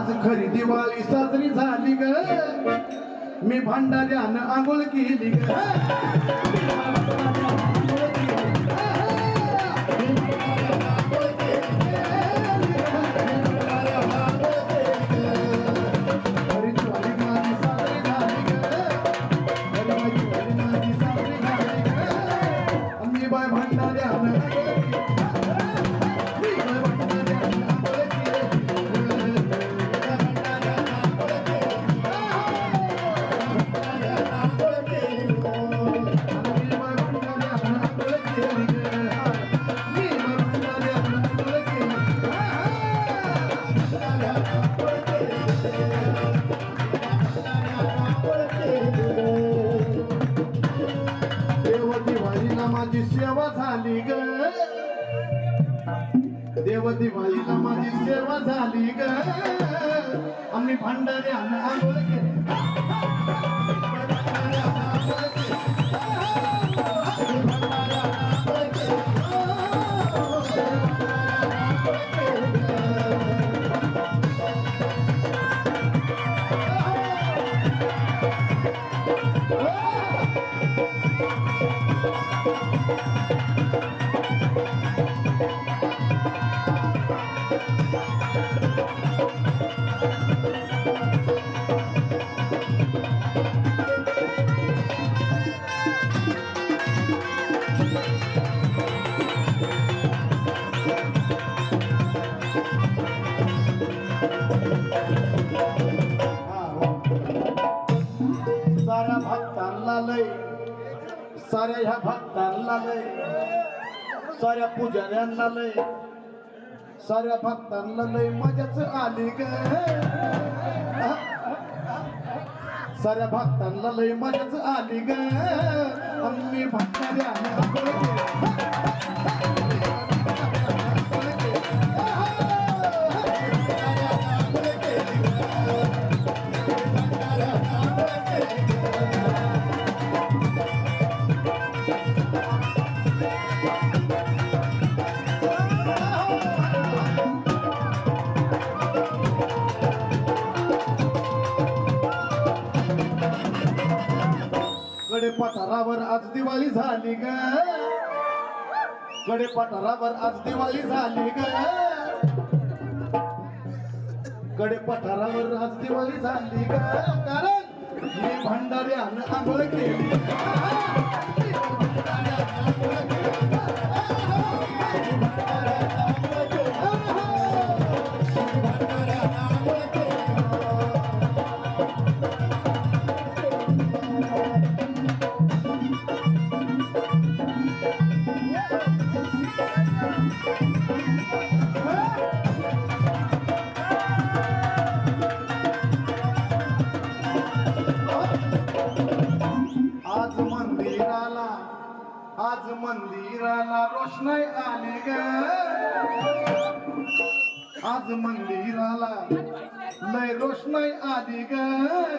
आज खरी दिवाळी साजरी झाली ग मी भांडाऱ्यानं आंघोळ केली ग माझी सेवा झाली ग देव दिवाळीला माझी सेवा झाली ग आम्ही भांडाऱ्यानं आंघोळ केली साऱ्या भक्तांना लय साऱ्या ह्या भक्तांना लय साऱ्या पुजाऱ्यांना लय साऱ्या भक्तांना लय मजाच आली ग साऱ्या भक्तांना लय मजाच आली ग आम्ही भक्ताऱ्यानं आंघोळ केली कडे पठारावर आज दिवाळी झाली ग कडे पठारावर आज दिवाळी झाली ग कडे पठारावर आज दिवाळी झाली ग कारण मी भांडाऱ्यानं आंघोळ केली आज मंदिराला रोषणाई आली ग आज मंदिराला लय रोषणाई आली ग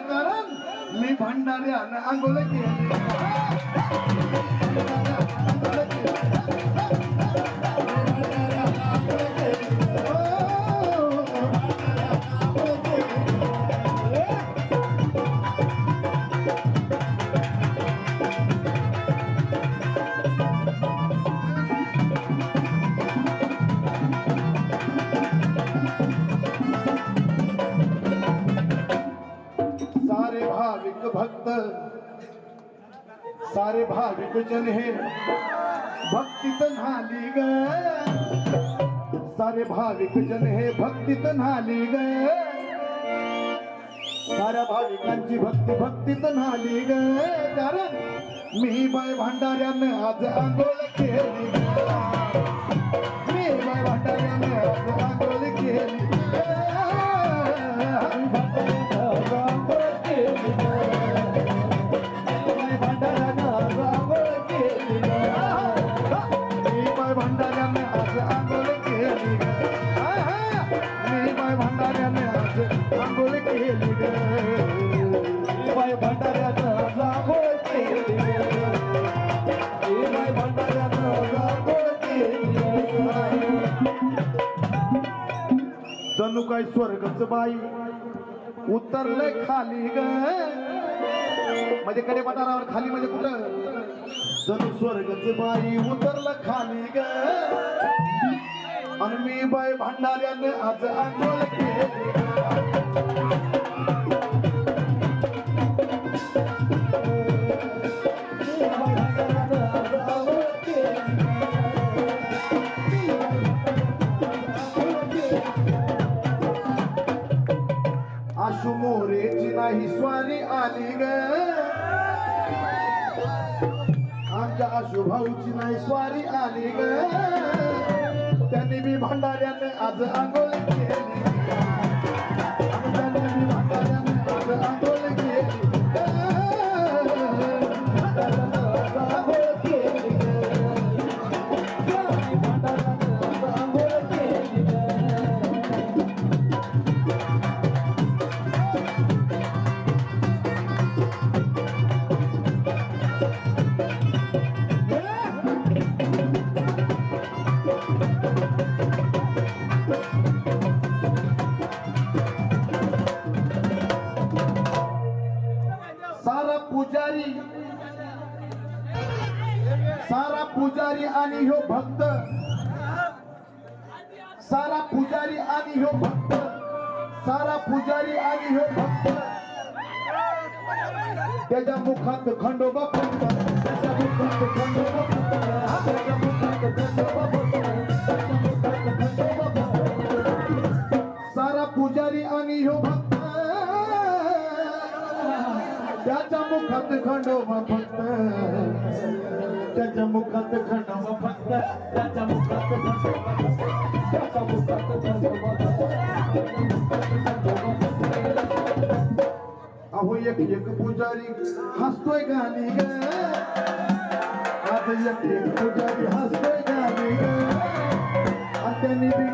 कारण मी भांडाऱ्यानं आंघोळ केली भाविक भक्त सारे भाविक जन हे भक्तीत न्हाली ग सारे भाविक जन हे भक्तीत न्हाली ग साऱ्या भाविकांची भक्तीत न्हाली ग कारण मी बाय भांडाऱ्यानं आज आंघोळ केली मी बाय भांडाऱ्यानं आज आंघोळ केली आंघोळ केली ग बाय भांडाऱ्यानं आंघोळ केली बाय भांडाऱ्यानं आंघोळ केली जणू जणू काय स्वर्गच बाई उतरलंय खाली ग म्हणजे कडे पठारावर खाली म्हणजे कुठं जणू स्वर्गच बाई उतरलं खाली ग आणि मी बाई भांडाऱ्याने आज आंघोळ केली आशु मोरेची नाही स्वारी आली ग आमच्या आशु भाऊची नाही स्वारी आली ग त्यांनी मी भांडाऱ्याने आज आंघोळ केली त्यांनी मी भांडाऱ्याने आज आंघोळ केली सारा पुजारी आणि ह्यो भक्त सारा पुजारी आणि ह्यो भक्त सारा पुजारी आणि ह्यो भक्त त्याच्या मुखात खंडोबा फक्त त्याच्या मुखात खंडोबा फक्त त्याच्या मुखात खंडोबा फक्त त्याच्या मुखात खंडोबा फक्त सारा पुजारी आणि ह्यो भक्त त्याच्या मुखात खंडोबा फक्त त्याच्या मुखात खंडोबा फक्त त्याच्या मुखात खंडोबा त्याच्या मुखात खंडोबा अहो एक एक पुजारी हसतोय गाणी ग आज एक एक पुजारी हसतोय गाणी ग आणि त्यांनी बी